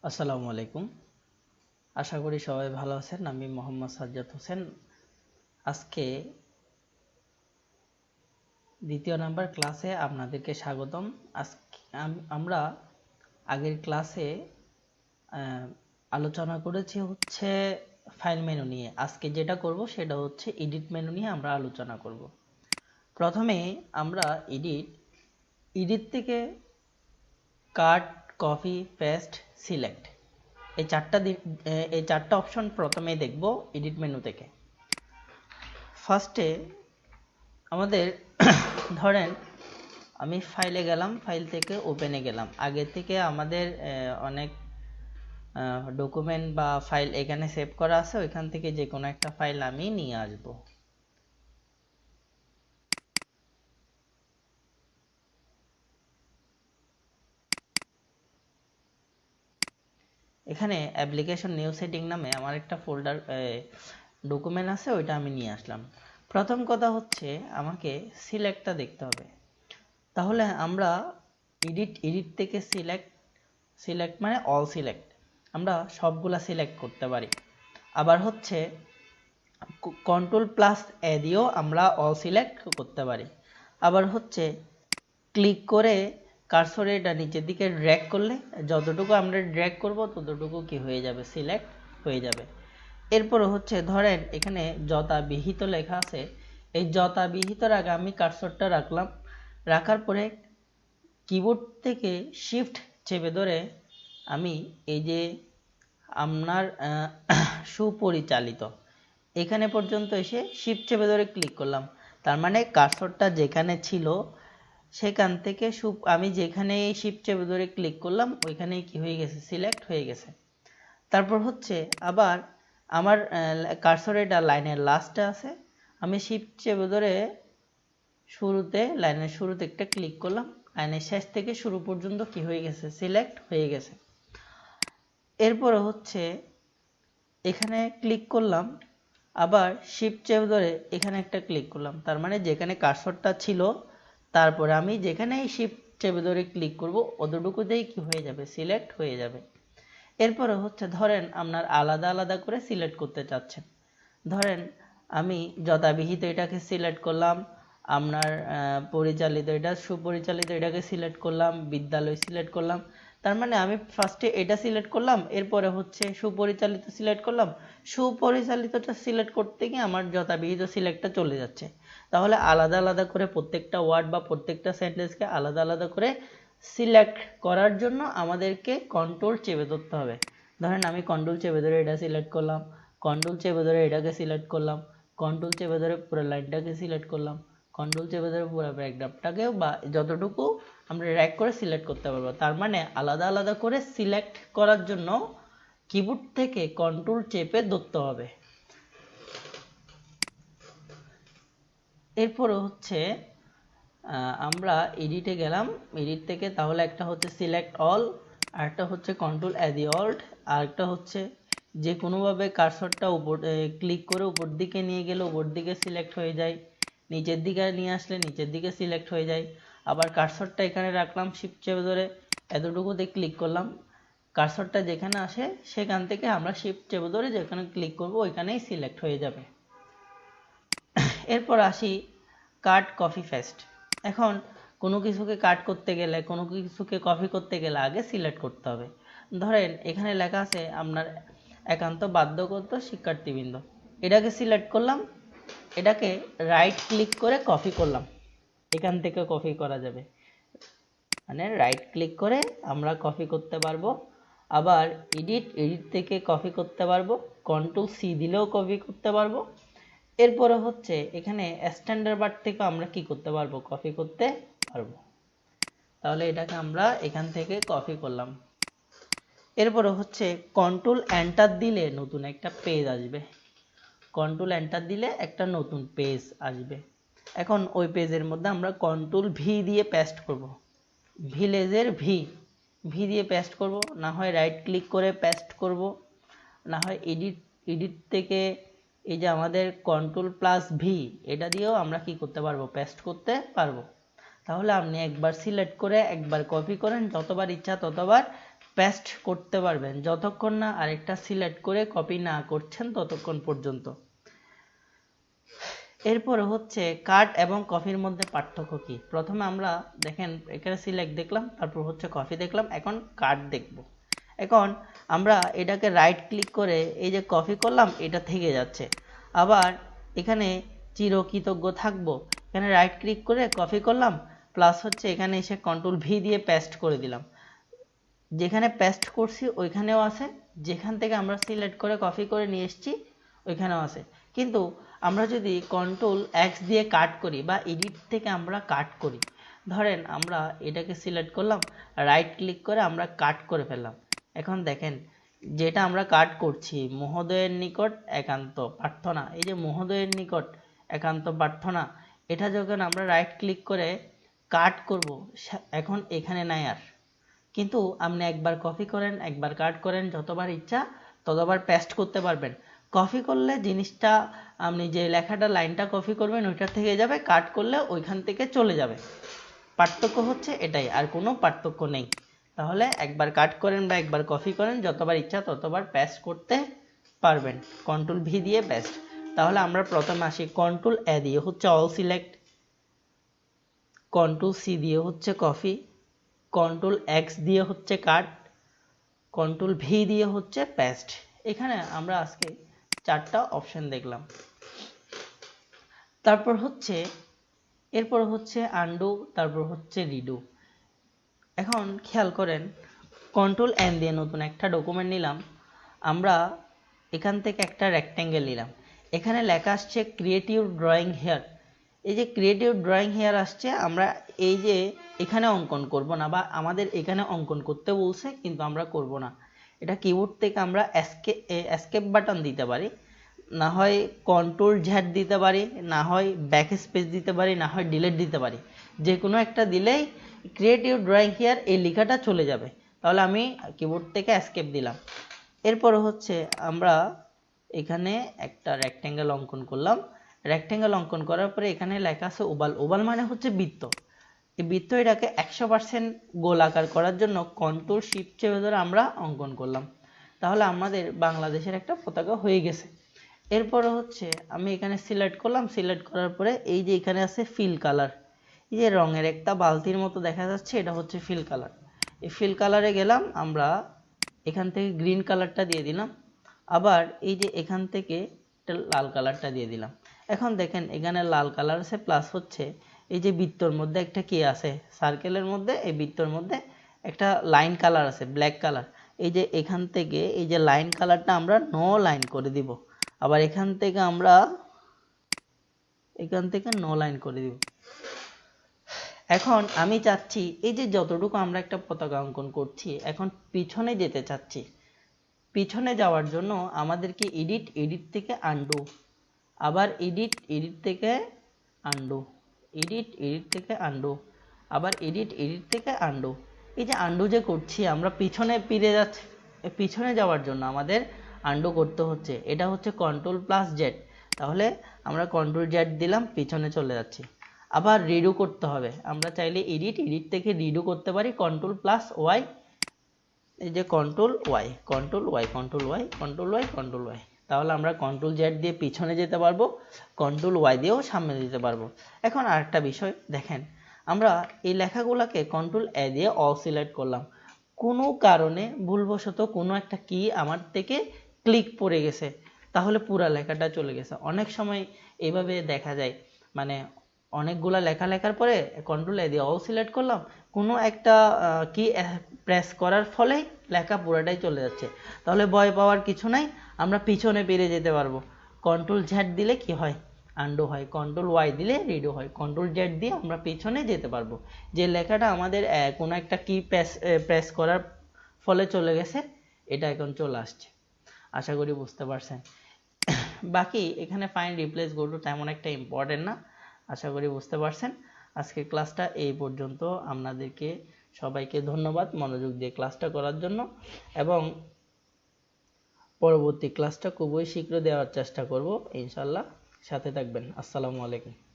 আসসালামু আলাইকুম। আশা করি সবাই ভালো আছেন। আমি মোহাম্মদ সাজ্জাদ হোসেন। আজকে দ্বিতীয় নাম্বার ক্লাসে আপনাদেরকে স্বাগতম। আজকে আমরা আগের ক্লাসে আলোচনা করেছি হচ্ছে ফাইল মেনু নিয়ে। আজকে যেটা করব সেটা হচ্ছে এডিট মেনু নিয়ে আমরা আলোচনা করব। প্রথমে আমরা এডিট থেকে কাট, কপি, পেস্ট, সিলেক্ট এই চারটা অপশন প্রথমে দেখব এডিট মেনু থেকে। ফার্স্টে আমাদের ধরেন আমি ফাইলে গেলাম, ফাইল থেকে ওপেনে গেলাম। আগে থেকে আমাদের অনেক ডকুমেন্ট বা ফাইল এখানে সেভ করা আছে, ওইখান থেকে যে কোনো একটা ফাইল আমি নিয়ে আসব। এখানে অ্যাপ্লিকেশন নিউ সেটিং নামে আমার একটা ফোল্ডার ডকুমেন্ট আছে, ওইটা আমি নিয়ে আসলাম। প্রথম কথা হচ্ছে আমাকে সিলেক্টটা দেখতে হবে। তাহলে আমরা এডিট থেকে সিলেক্ট মানে অল সিলেক্ট, আমরা সবগুলা সিলেক্ট করতে পারি। আবার হচ্ছে কন্ট্রোল প্লাস এ দিয়েও আমরা অল সিলেক্ট করতে পারি। আবার হচ্ছে ক্লিক করে কার্সরে এটা নিচের দিকে ড্র্যাগ করলে যতটুকু আমরা ড্র্যাগ করব ততটুকু কি হয়ে যাবে, সিলেক্ট হয়ে যাবে। এরপর হচ্ছে ধরেন এখানে যথা বিহিত লেখা আছে, এই যথা বিহিতর আগে আমি কার্সরটা রাখলাম। রাখার পরে কিবোর্ড থেকে শিফট চেপে ধরে আমি এই যে আপনার সুপরিচালিত এখানে পর্যন্ত এসে শিফট চেপে ধরে ক্লিক করলাম। তার মানে কার্সরটা যেখানে ছিল সেখান থেকে আমি যেখানে শিফট চেপে ধরে ক্লিক করলাম ওইখানেই কি হয়ে গেছে, সিলেক্ট হয়ে গেছে। তারপর হচ্ছে আবার আমার কার্সর এটা লাইনের লাস্টে আছে, আমি শিফট চেপে ধরে লাইনের শুরুতে একটা ক্লিক করলাম, লাইনের শেষ থেকে শুরু পর্যন্ত কি হয়ে গেছে, সিলেক্ট হয়ে গেছে। এরপরে হচ্ছে এখানে ক্লিক করলাম, আবার শিফট চেপে ধরে এখানে একটা ক্লিক করলাম। তার মানে যেখানে কার্সরটা ছিল তারপরে আমি যেখানেই শিফট চেপে ধরে ক্লিক করব অতটুকুতেই কি হয়ে যাবে, সিলেক্ট হয়ে যাবে। এরপরে হচ্ছে ধরেন আপনার আলাদা আলাদা করে সিলেক্ট করতে চাচ্ছেন। ধরেন আমি যথাবিহিত এটাকে সিলেক্ট করলাম, আপনার পরিচালিত এটা সুপরিচালিত এটাকে সিলেক্ট করলাম, বিদ্যালয় সিলেক্ট করলাম। তার মানে আমি ফার্স্টে এটা সিলেক্ট করলাম, এরপরে হচ্ছে সুপরিচালিত সিলেক্ট করলাম। সুপরিচালিতটা সিলেক্ট করতে গিয়ে আমার যথাবিহিত সিলেক্টটা চলে যাচ্ছে। তাহলে আলাদা আলাদা করে প্রত্যেকটা ওয়ার্ড বা প্রত্যেকটা সেন্টেন্সকে আলাদা আলাদা করে সিলেক্ট করার জন্য আমাদেরকে কন্ট্রোল চেপে ধরতে হবে। ধরেন আমি কন্ট্রোল চেপে ধরে এটা সিলেক্ট করলাম, কন্ট্রোল চেপে ধরে এটাকে সিলেক্ট করলাম, কন্ট্রোল চেপে ধরে পুরো লাইনটাকে সিলেক্ট করলাম, কন্ট্রোল চেপে ধরে পুরো প্যারাগ্রাফটাকেও বা যতটুকু আমরা র্যাক করে সিলেক্ট করতে পারবো। তার মানে আলাদা আলাদা করে সিলেক্ট করার জন্য কিবোর্ড থেকে কন্ট্রোল চেপে ধরতে হবে। এরপর হচ্ছে আমরা এডিটে গেলাম, এডিট থেকে তাহলে একটা হচ্ছে সিলেক্ট অল, আরেকটা হচ্ছে কন্ট্রোল অ্যাজ অল্ট, আরেকটা হচ্ছে যে কোনোভাবে কার্সরটা উপর ক্লিক করে উপর দিকে নিয়ে গেলে উপর দিকে সিলেক্ট হয়ে যায়, নিচের দিকে নিয়ে আসলে নিচের দিকে সিলেক্ট হয়ে যায়। আবার কার্সরটা এখানে রাখলাম শিফট চেপে ধরে এতটুকুতে ক্লিক করলাম, কার্সরটা যেখানে আসে সেখান থেকে আমরা শিফট চেপে ধরে যেখানে ক্লিক করব ওইখানেই সিলেক্ট হয়ে যাবে। এরপর আসি কাট, কপি, পেস্ট। এখন কোনো কিছুকে কাট করতে গেলে কোনো কিছুকে কপি করতে গেলে আগে সিলেক্ট করতে হবে। ধরেন এখানে লেখা আছে আপনার একান্ত বাধ্যগত শিক্ষার্থীবৃন্দ, এটাকে সিলেক্ট করলাম, এটাকে রাইট ক্লিক করে কপি করলাম, এখান থেকে কপি করা যাবে, মানে রাইট ক্লিক করে আমরা কপি করতে পারবো। আবার এডিট থেকে কপি করতে পারবো, কন্ট্রোল সি দিলেও কপি করতে পারবো। এরপরে হচ্ছে এখানে স্ট্যান্ডার্ড বার থেকে আমরা কি করতে পারবো, কপি করতে পারবো। তাহলে এটাকে আমরা এখান থেকে কপি করলাম। এরপরে হচ্ছে কন্ট্রোল এন্টার দিলে নতুন একটা পেজ আসবে, কন্ট্রোল এন্টার দিলে একটা নতুন পেজ আসবে। এখন ওই পেজের মধ্যে আমরা কন্ট্রোল ভি দিয়ে পেস্ট করব, ভিলেজের ভি দিয়ে পেস্ট করব, না হয় রাইট ক্লিক করে পেস্ট করব, না হয় এডিট থেকে এই যে আমাদের কন্ট্রোল প্লাস ভি এটা দিয়েও আমরা কি করতে পারবো, পেস্ট করতে পারবো। তাহলে আপনি একবার সিলেক্ট করে একবার কপি করেন, যতবার ইচ্ছা ততবার পেস্ট করতে পারবেন যতক্ষণ না আরেকটা সিলেক্ট করে কপি না করছেন ততক্ষণ পর্যন্ত। এরপরে হচ্ছে কাট এবং কপির মধ্যে পার্থক্য কি। প্রথমে আমরা দেখেন এখানে সিলেক্ট দেখলাম, তারপর হচ্ছে কপি দেখলাম, এখন কাট দেখব। এখন আমরা এটাকে রাইট ক্লিক করে এই যে কপি করলাম, এটা থেকে যাচ্ছে। আবার এখানে চিরকৃতজ্ঞ থাকবো, এখানে রাইট ক্লিক করে কপি করলাম, প্লাস হচ্ছে এখানে এসে কন্ট্রোল ভি দিয়ে পেস্ট করে দিলাম। যেখানে পেস্ট করছি ওইখানেও আছে, যেখান থেকে আমরা সিলেক্ট করে কপি করে নিয়ে এসেছি ওইখানেও আছে। কিন্তু আমরা যদি কন্ট্রোল এক্স দিয়ে কাট করি বা এডিট থেকে আমরা কাট করি, ধরেন আমরা এটাকে সিলেক্ট করলাম, রাইট ক্লিক করে আমরা কাট করে ফেললাম। এখন দেখেন যেটা আমরা কাট করছি, মহোদয়ের নিকট একান্ত প্রার্থনা, এই যে মহোদয়ের নিকট একান্ত প্রার্থনা, এটা যখন আমরা রাইট ক্লিক করে কাট করব, এখন এখানে নাই আর। কিন্তু আপনি একবার কপি করেন, একবার কাট করেন, যতবার ইচ্ছা ততবার পেস্ট করতে পারবেন। কপি করলে জিনিসটা আপনি যে লেখাটা লাইনটা কপি করবেন ওইটা থেকে যাবে, কাট করলে ওইখান থেকে চলে যাবে। পার্থক্য হচ্ছে এটাই, আর কোনো পার্থক্য নেই। তাহলে একবার কাট করেন বা একবার কপি করেন, যতবার ইচ্ছা ততবার পেস্ট করতে পারবেন। কন্ট্রোল ভি দিয়ে পেস্ট। তাহলে আমরা প্রথমে আসি, কন্ট্রোল এ দিয়ে হচ্ছে অল সিলেক্ট, কন্ট্রোল সি দিয়ে হচ্ছে কপি, কন্ট্রোল এক্স দিয়ে হচ্ছে কাট, কন্ট্রোল ভি দিয়ে হচ্ছে পেস্ট। এখানে আমরা আজকে 4টা অপশন দেখলাম। তারপর হচ্ছে এরপর হচ্ছে আনডু, তারপর হচ্ছে রিডু। এখন খেয়াল করেন, কন্ট্রোল এন দিয়ে নতুন একটা ডকুমেন্ট নিলাম, আমরা এখান থেকে একটা রেক্ট্যাঙ্গেল নিলাম, এখানে লেখা আসছে ক্রিয়েটিভ ড্রয়িং হেয়ার। এই যে ক্রিয়েটিভ ড্রয়িং হেয়ার আসছে, আমরা এই যে এখানে অঙ্কন করব না, বা আমাদের এখানে অঙ্কন করতে বলছে কিন্তু আমরা করব না। এটা কিবোর্ড থেকে আমরা এসকেপ বাটন দিতে পারি, না হয় কন্ট্রোল জ্যাড দিতে পারি, না হয় ব্যাক স্পেস দিতে পারি, না হয় ডিলিট দিতে পারি। যে কোনো একটা দিলেই ক্রিয়েটিভ ড্রয়িং হেয়ার এই লেখাটা চলে যাবে। তাহলে আমি কিবোর্ড থেকে এসকেপ দিলাম। এরপর হচ্ছে আমরা এখানে একটা রেক্ট্যাঙ্গেল অঙ্কন করলাম। রেক্ট্যাঙ্গেল অঙ্কন করার পরে এখানে লেখা আছে ওভাল। ওভাল মানে হচ্ছে বৃত্ত। এই বৃত্ত এটাকে 100% গোলাকার করার জন্য কন্ট্রোল শিফট চেপে ধরে আমরা অঙ্কন করলাম। তাহলে আমাদের বাংলাদেশের একটা পতাকা হয়ে গেছে। এরপরে হচ্ছে আমি এখানে সিলেক্ট করলাম, সিলেক্ট করার পরে এই যে এখানে আছে ফিল কালার, এই যে রঙের একটা বালতির মতো দেখা যাচ্ছে, এটা হচ্ছে ফিল কালার। এই ফিল কালারে গেলাম, আমরা এখান থেকে গ্রিন কালারটা দিয়ে দিলাম, আবার এই যে এখান থেকে লাল কালারটা দিয়ে দিলাম। এখন দেখেন এখানে লাল কালার আছে, প্লাস হচ্ছে এই যে বৃত্তর মধ্যে একটা কি আছে, সার্কেলের মধ্যে এই বৃত্তর মধ্যে একটা লাইন কালার আছে, ব্ল্যাক কালার। এই যে এখান থেকে এই যে লাইন কালারটা আমরা নো লাইন করে দিব, আবার এখান থেকে আমরা নো লাইন করে দিব। এখন আমি চাচ্ছি এই যে যতটুকু আমরা একটা পতাকা অঙ্কন করছি, এখন পিছনে যেতে চাচ্ছি। পিছনে যাওয়ার জন্য আমাদেরকে এডিট থেকে আনডু, আবার এডিট থেকে আনডু, এডিট থেকে আনডু, আবার এডিট থেকে আনডু। এই যে আনডু যে করছি আমরা পিছনে ফিরে যাচ্ছি, পিছনে যাওয়ার জন্য আমাদের আনডু করতে হচ্ছে। এটা হচ্ছে কন্ট্রোল প্লাস জেড। তাহলে আমরা কন্ট্রোল জেড দিলাম, পিছনে চলে যাচ্ছি। আবার রিডু করতে হবে, আমরা চাইলে এডিট থেকে রিডু করতে পারি, কন্ট্রোল প্লাস ওয়াই, এই যে control Y, control Y, control Y, control Y, control Y. তাহলে আমরা কন্ট্রোল জেড দিয়ে পিছনে যেতে পারবো, কন্ট্রোল ওয়াই দিয়েও সামনে যেতে পারবো। এখন আরেকটা বিষয় দেখেন, আমরা এই লেখাগুলোকে কন্ট্রোল এ দিয়ে অল সিলেক্ট করলাম, কোনো কারণে ভুলবশত কোনো একটা কি আমার থেকে ক্লিক পড়ে গেছে, তাহলে পুরা লেখাটা চলে গেছে। অনেক সময় এইভাবে দেখা যায়, মানে অনেকগুলা লেখা লেখার পরে কন্ট্রোল এ দিয়ে অল সিলেক্ট করলাম, কোনো একটা কি প্রেস করার ফলে লেখা পুরাটাই চলে যাচ্ছে। তাহলে ভয় পাওয়ার কিছু নাই, আমরা পিছনে পেরে যেতে পারবো। কন্ট্রোল জেড দিলে কি হয়, আন্ডু হয়, কন্ট্রোল ওয়াই দিলে রিডু হয়, কন্ট্রোল জেড দিয়ে আমরা পিছনে যেতে পারবো। যে লেখাটা আমাদের কোনো একটা কি প্রেস করার ফলে চলে গেছে, এটা এখন চলে আসছে। আশা করি বুঝতে পারছেন। বাকি এখানে ফাইন্ড রিপ্লেস গো টু তেমন একটা ইম্পর্টেন্ট না, আশা করি বুঝতে পারছেন। আজকের ক্লাসটা এই পর্যন্ত। আপনাদেরকে সবাইকে ধন্যবাদ মনোযোগ দিয়ে ক্লাসটা করার জন্য, এবং পরবর্তী ক্লাসটা খুবই শীঘ্র দেওয়ার চেষ্টা করব ইনশাআল্লাহ। সাথে থাকবেন। আসসালামু আলাইকুম।